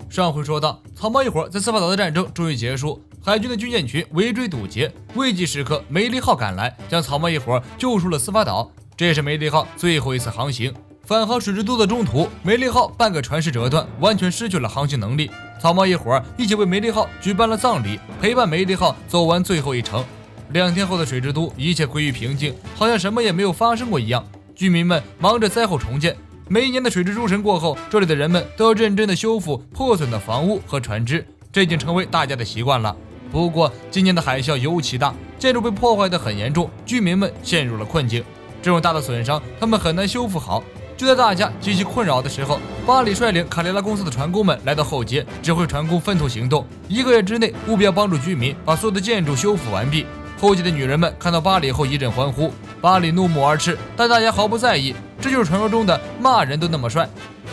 上回说到，草帽一伙在司法岛的战争终于结束，海军的军舰群围追堵截，危急时刻，梅利号赶来，将草帽一伙救出了司法岛。这也是梅利号最后一次航行。返航水之都的中途，梅利号半个船室折断，完全失去了航行能力。草帽一伙一起为梅利号举办了葬礼，陪伴梅利号走完最后一程。2天后的水之都，一切归于平静，好像什么也没有发生过一样。居民们忙着灾后重建。每一年的水之诸神过后，这里的人们都要认真的修复破损的房屋和船只，这已经成为大家的习惯了。不过今年的海啸尤其大，建筑被破坏得很严重，居民们陷入了困境。这种大的损伤，他们很难修复好。就在大家极其困扰的时候，巴里率领卡雷拉公司的船工们来到后街，指挥船工分头行动。1个月之内，务必要帮助居民把所有的建筑修复完毕。后街的女人们看到巴里后一阵欢呼，巴里怒目而视，但大家毫不在意，这就是传说中的骂人都那么帅。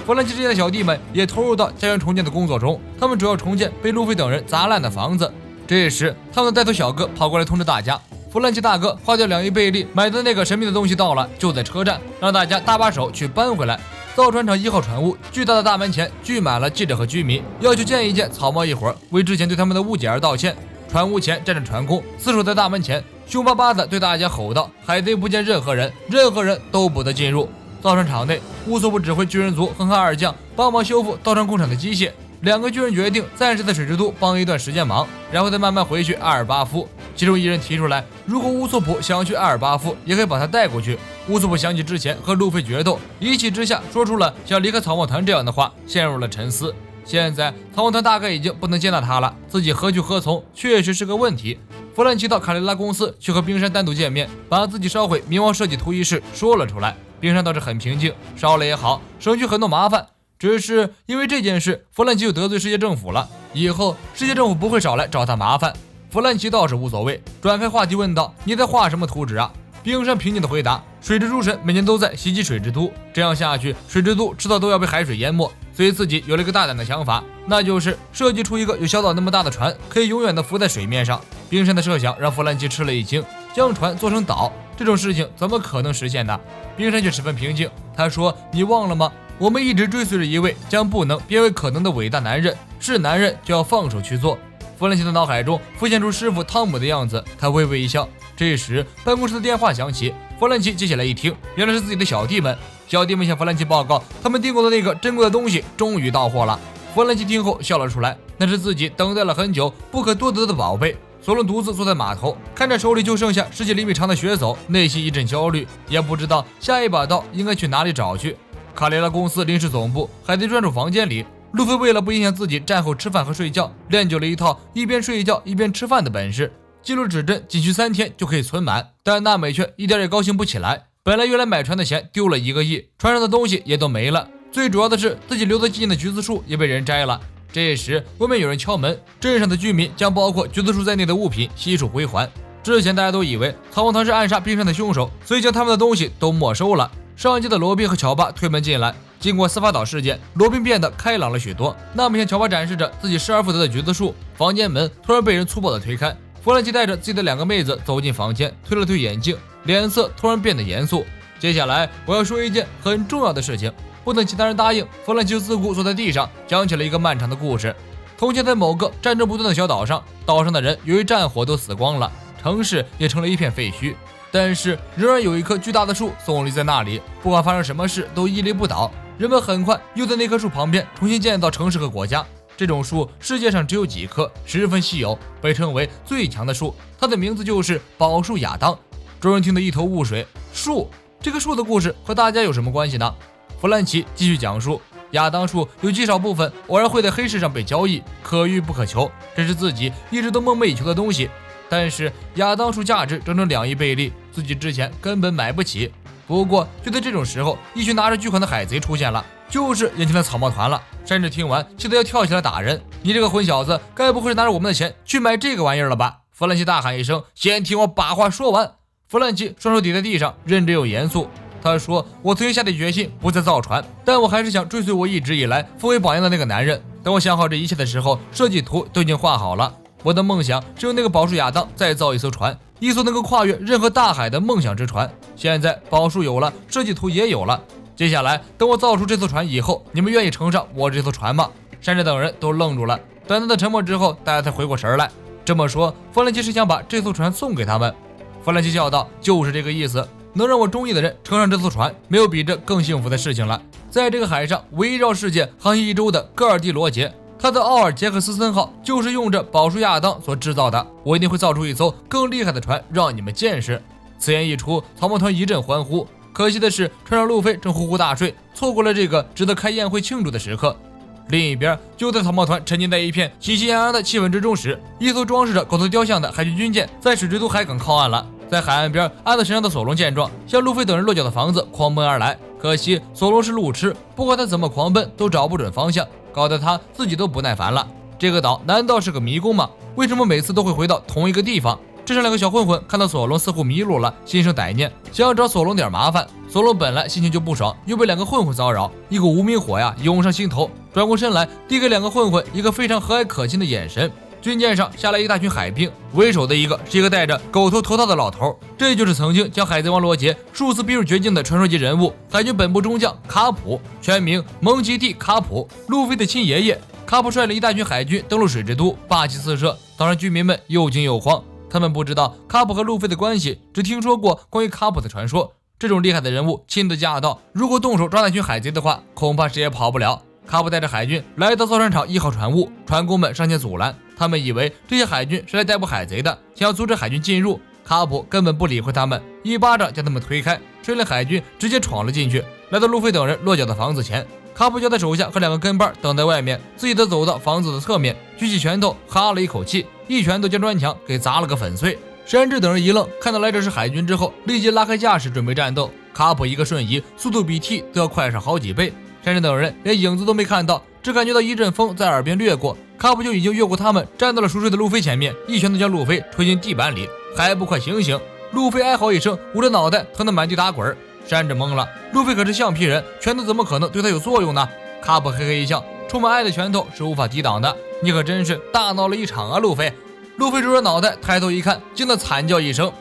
弗兰奇之间的小弟们也投入到家园重建的工作中，他们主要重建被路飞等人砸烂的房子。这时，他们的带头小哥跑过来通知大家，弗兰奇大哥花掉2亿贝利买的那个神秘的东西到了，就在车站，让大家搭把手去搬回来。造船厂1号船坞巨大的大门前聚满了记者和居民，要求见一见草帽一伙，为之前对他们的误解而道歉。船坞前站着船工，死守在大门前，凶巴巴地对大家吼道：“海贼不见任何人，任何人都不得进入。”造船厂内，乌索普指挥巨人族哼哈二将帮忙修复造船工厂的机械。2个巨人决定暂时在水之都帮一段时间忙，然后再慢慢回去阿尔巴夫。其中一人提出来，如果乌索普想要去阿尔巴夫，也可以把他带过去。乌索普想起之前和路飞决斗，一气之下说出了想离开草帽团这样的话，陷入了沉思。现在草帽团大概已经不能接纳他了，自己何去何从确实是个问题。弗兰奇到卡雷拉公司去和冰山单独见面，把自己烧毁冥王设计图一事说了出来。冰山倒是很平静，烧了也好，省去很多麻烦。只是因为这件事，弗兰奇又得罪世界政府了，以后世界政府不会少来找他麻烦。弗兰奇倒是无所谓，转开话题问道：“你在画什么图纸啊？”冰山平静地回答：“水之诸神每年都在袭击水之都，这样下去，水之都迟早都要被海水淹没。所以自己有了一个大胆的想法，那就是设计出一个有小岛那么大的船，可以永远地浮在水面上。”冰山的设想让弗兰奇吃了一惊，将船做成岛，这种事情怎么可能实现呢？冰山却十分平静，他说：“你忘了吗？我们一直追随着一位将不能变为可能的伟大男人，是男人就要放手去做。”弗兰奇的脑海中浮现出师傅汤姆的样子，他微微一笑。这时办公室的电话响起，弗兰奇接起来一听，原来是自己的小弟们。小弟们向弗兰奇报告，他们订购的那个珍贵的东西终于到货了。弗兰奇听后笑了出来，那是自己等待了很久不可多得的宝贝。索伦独自坐在码头，看着手里就剩下10几厘米长的血走，内心一阵焦虑，也不知道下一把刀应该去哪里找去。卡雷拉公司临时总部海贼专属房间里，路飞为了不影响自己战后吃饭和睡觉，练就了一套一边睡觉一边吃饭的本事。记录指针仅需3天就可以存满，但纳美却一点也高兴不起来。本来用来买船的钱丢了1个亿，船上的东西也都没了，最主要的是自己留得纪念的橘子树也被人摘了。这时外面有人敲门，镇上的居民将包括橘子树在内的物品悉数归还。之前大家都以为草帽团是暗杀冰山的凶手，所以将他们的东西都没收了。上一届的罗宾和乔巴推门进来，经过司法岛事件，罗宾变得开朗了许多。那么向乔巴展示着自己失而复得的橘子树，房间门突然被人粗暴地推开，弗兰奇带着自己的2个妹子走进房间，推了推眼镜，脸色突然变得严肃。接下来我要说一件很重要的事情，不等其他人答应，弗兰奇就自顾坐在地上，讲起了一个漫长的故事。从前在某个战争不断的小岛上，岛上的人由于战火都死光了，城市也成了一片废墟。但是仍然有一棵巨大的树耸立在那里，不管发生什么事都屹立不倒。人们很快又在那棵树旁边重新建造城市和国家。这种树世界上只有几棵，十分稀有，被称为最强的树。它的名字就是宝树亚当。众人听得一头雾水，树，这个树的故事和大家有什么关系呢？弗兰奇继续讲述，亚当树有极少部分偶然会在黑市上被交易，可遇不可求，这是自己一直都梦寐以求的东西。但是亚当树价值整整2亿贝利，自己之前根本买不起。不过就在这种时候，一群拿着巨款的海贼出现了，就是眼前的草帽团了。甚至听完气得要跳起来打人，你这个混小子，该不会是拿着我们的钱去买这个玩意儿了吧？弗兰奇大喊一声，先听我把话说完。弗兰奇双手抵在地上，认真又严肃。他说，我曾经下定决心不再造船，但我还是想追随我一直以来奉为榜样的那个男人。等我想好这一切的时候，设计图都已经画好了。我的梦想是用那个宝树亚当再造一艘船，一艘能够跨越任何大海的梦想之船。现在宝树有了，设计图也有了。接下来等我造出这艘船以后，你们愿意乘上我这艘船吗？山治等人都愣住了。短暂的沉默之后，大家才回过神来。这么说，弗兰奇是想把这艘船送给他们？弗兰奇笑道：“就是这个意思。能让我中意的人乘上这艘船，没有比这更幸福的事情了。在这个海上围绕世界航行一周的戈尔蒂罗杰，他的奥尔杰克斯森号就是用着宝树亚当所制造的。我一定会造出一艘更厉害的船，让你们见识。”此言一出，草帽团一阵欢呼。可惜的是，船上路飞正呼呼大睡，错过了这个值得开宴会庆祝的时刻。另一边，就在草帽团沉浸在一片喜气洋洋的气氛之中时，一艘装饰着狗头雕像的海军军舰在水之都海港靠岸了。在海岸边，安在身上的索隆见状，向路飞等人落脚的房子狂奔而来。可惜索隆是路痴，不管他怎么狂奔，都找不准方向，搞得他自己都不耐烦了。这个岛难道是个迷宫吗？为什么每次都会回到同一个地方？这上两个小混混看到索隆似乎迷路了，心生歹念，想要找索隆点麻烦。索隆本来心情就不爽，又被两个混混骚扰，一股无名火涌上心头，转过身来，递给两个混混一个非常和蔼可亲的眼神。军舰上下来一大群海兵，为首的一个是一个戴着狗头头套的老头，这就是曾经将海贼王罗杰数次逼入绝境的传说级人物，海军本部中将卡普，全名蒙奇蒂卡普，路飞的亲爷爷。卡普率领一大群海军登陆水之都，霸气四射，当然居民们又惊又慌。他们不知道卡普和路飞的关系，只听说过关于卡普的传说。这种厉害的人物亲自驾到，如果动手抓那群海贼的话，恐怕谁也跑不了。卡普带着海军来到造船厂1号船坞，船工们上前阻拦，他们以为这些海军是来逮捕海贼的，想要阻止海军进入。卡普根本不理会他们，一巴掌将他们推开，率领海军直接闯了进去，来到路飞等人落脚的房子前。卡普叫他手下和两个跟班等在外面，自己则走到房子的侧面，举起拳头哈了一口气，一拳头将砖墙给砸了个粉碎。山治等人一愣，看到来者是海军之后，立即拉开架势准备战斗。卡普一个瞬移，速度比 T 都要快上好几倍。山治等人连影子都没看到，只感觉到一阵风在耳边掠过，卡普就已经越过他们，站到了熟睡的路飞前面，一拳头将路飞推进地板里。还不快醒醒！路飞哀嚎一声，捂着脑袋疼得满地打滚。山治懵了，路飞可是橡皮人，拳头怎么可能对他有作用呢？卡普嘿嘿一笑，充满爱的拳头是无法抵挡的。你可真是大闹了一场啊，路飞！路飞揉着脑袋抬头一看，惊得惨叫一声。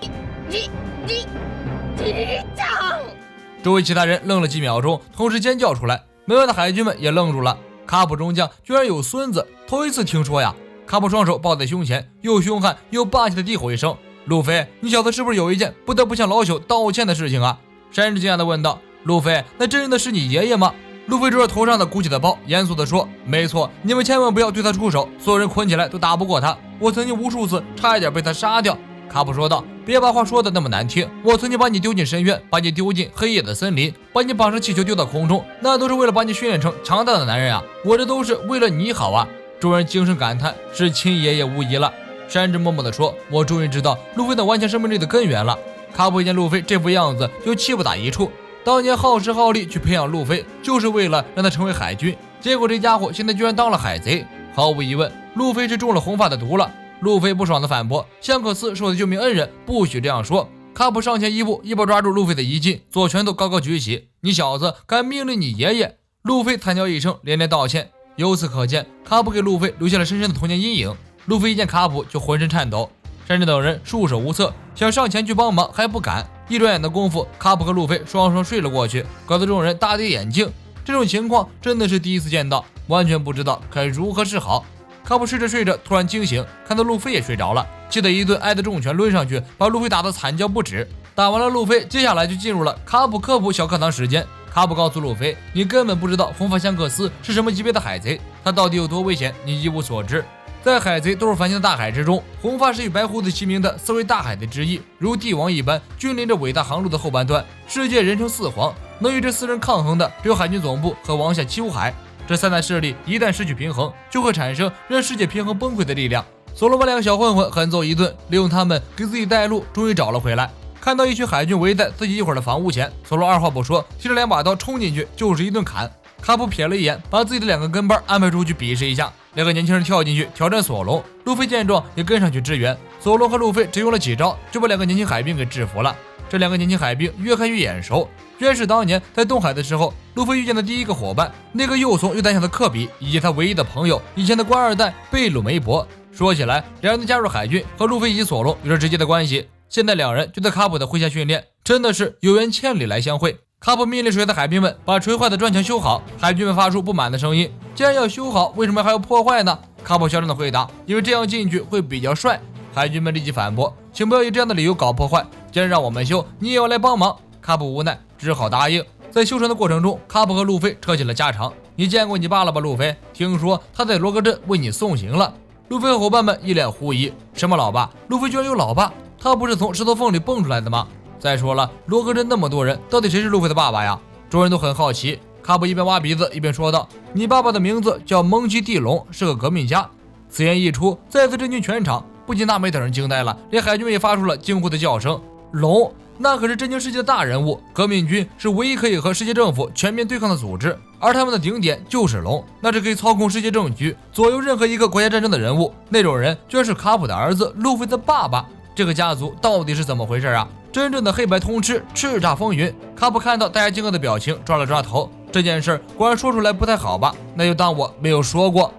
周围其他人愣了几秒钟，同时尖叫出来。门外的海军们也愣住了，卡普中将居然有孙子，头一次听说呀！卡普双手抱在胸前，又凶悍又霸气的低吼一声：“路飞，你小子是不是有一件不得不向老朽道歉的事情啊？”山治惊讶地问道：“路飞，那真的是你爷爷吗？”路飞捉着头上的鼓起的包，严肃地说：“没错，你们千万不要对他出手，所有人捆起来都打不过他。我曾经无数次差一点被他杀掉。”卡普说道：“别把话说得那么难听，我曾经把你丢进深渊，把你丢进黑夜的森林，把你绑上气球丢到空中，那都是为了把你训练成强大的男人啊！我这都是为了你好啊！”众人惊声感叹，是亲爷爷无疑了。山治默默地说：“我终于知道路飞那顽强生命力的根源了。”卡普一见路飞这副样子，就气不打一处。当年耗时耗力去培养路飞，就是为了让他成为海军，结果这家伙现在居然当了海贼。毫无疑问，路飞是中了红发的毒了。路飞不爽地反驳：“香克斯是我的救命恩人，不许这样说。”卡普上前一步，一把抓住路飞的衣襟，左拳头高高举起：“你小子敢命令你爷爷！”路飞惨叫一声，连连道歉。由此可见，卡普给路飞留下了深深的童年阴影。路飞一见卡普就浑身颤抖，山治等人束手无策，想上前去帮忙还不敢。一转眼的功夫，卡普和路飞双双睡了过去，搞得众人大跌眼镜。这种情况真的是第一次见到，完全不知道该如何是好。卡普睡着睡着突然惊醒，看到路飞也睡着了，气得一顿挨的重拳抡上去，把路飞打得惨叫不止。打完了路飞，接下来就进入了卡普科普小课堂时间。卡普告诉路飞：“你根本不知道红发香克斯是什么级别的海贼，他到底有多危险，你一无所知。在海贼都是繁星的大海之中，红发是与白胡子齐名的4位大海贼之一，如帝王一般君临着伟大航路的后半段，世界人称四皇。能与这4人抗衡的，只有海军总部和王下七武海。这3大势力一旦失去平衡，就会产生让世界平衡崩溃的力量。”索罗把2个小混混狠揍一顿，利用他们给自己带路，终于找了回来。看到一群海军围在自己一会儿的房屋前，索罗二话不说，提着2把刀冲进去就是一顿砍。卡普瞥了一眼，把自己的2个跟班安排出去比试一下。2个年轻人跳进去挑战索隆，路飞见状也跟上去支援。索隆和路飞只用了几招，就把2个年轻海兵给制服了。这2个年轻海兵越看越眼熟，居然是当年在东海的时候，路飞遇见的第一个伙伴，那个又怂又胆小的科比，以及他唯一的朋友，以前的官二代贝鲁梅伯。说起来，2人的加入海军和路飞以及索隆有着直接的关系。现在2人就在卡普的麾下训练，真的是有缘千里来相会。卡普命令手下的海兵们把锤坏的砖墙修好，海军们发出不满的声音。既然要修好，为什么还要破坏呢？卡普嚣张的回答：因为这样进去会比较帅。海军们立即反驳：请不要以这样的理由搞破坏，既然让我们修，你也要来帮忙。卡普无奈只好答应。在修船的过程中，卡普和路飞扯起了家常。你见过你爸了吧，路飞？听说他在罗格镇为你送行了。路飞和伙伴们一脸狐疑：什么老爸？路飞居然有老爸？他不是从石头缝里蹦出来的吗？再说了，罗格镇那么多人，到底谁是路飞的爸爸呀？众人都很好奇。卡普一边挖鼻子一边说道：你爸爸的名字叫蒙奇蒂龙，是个革命家。此言一出，再次震惊全场，不仅纳美等人惊呆了，连海军们也发出了惊呼的叫声。龙，那可是震惊世界的大人物，革命军是唯一可以和世界政府全面对抗的组织，而他们的顶点就是龙，那是可以操控世界政局，左右任何一个国家战争的人物。那种人居然是卡普的儿子，路飞的爸爸。这个家族到底是怎么回事啊？真正的黑白通吃，叱咤风云。卡普看到大家惊愕的表情，抓了抓头。这件事果然说出来不太好吧？那就当我没有说过。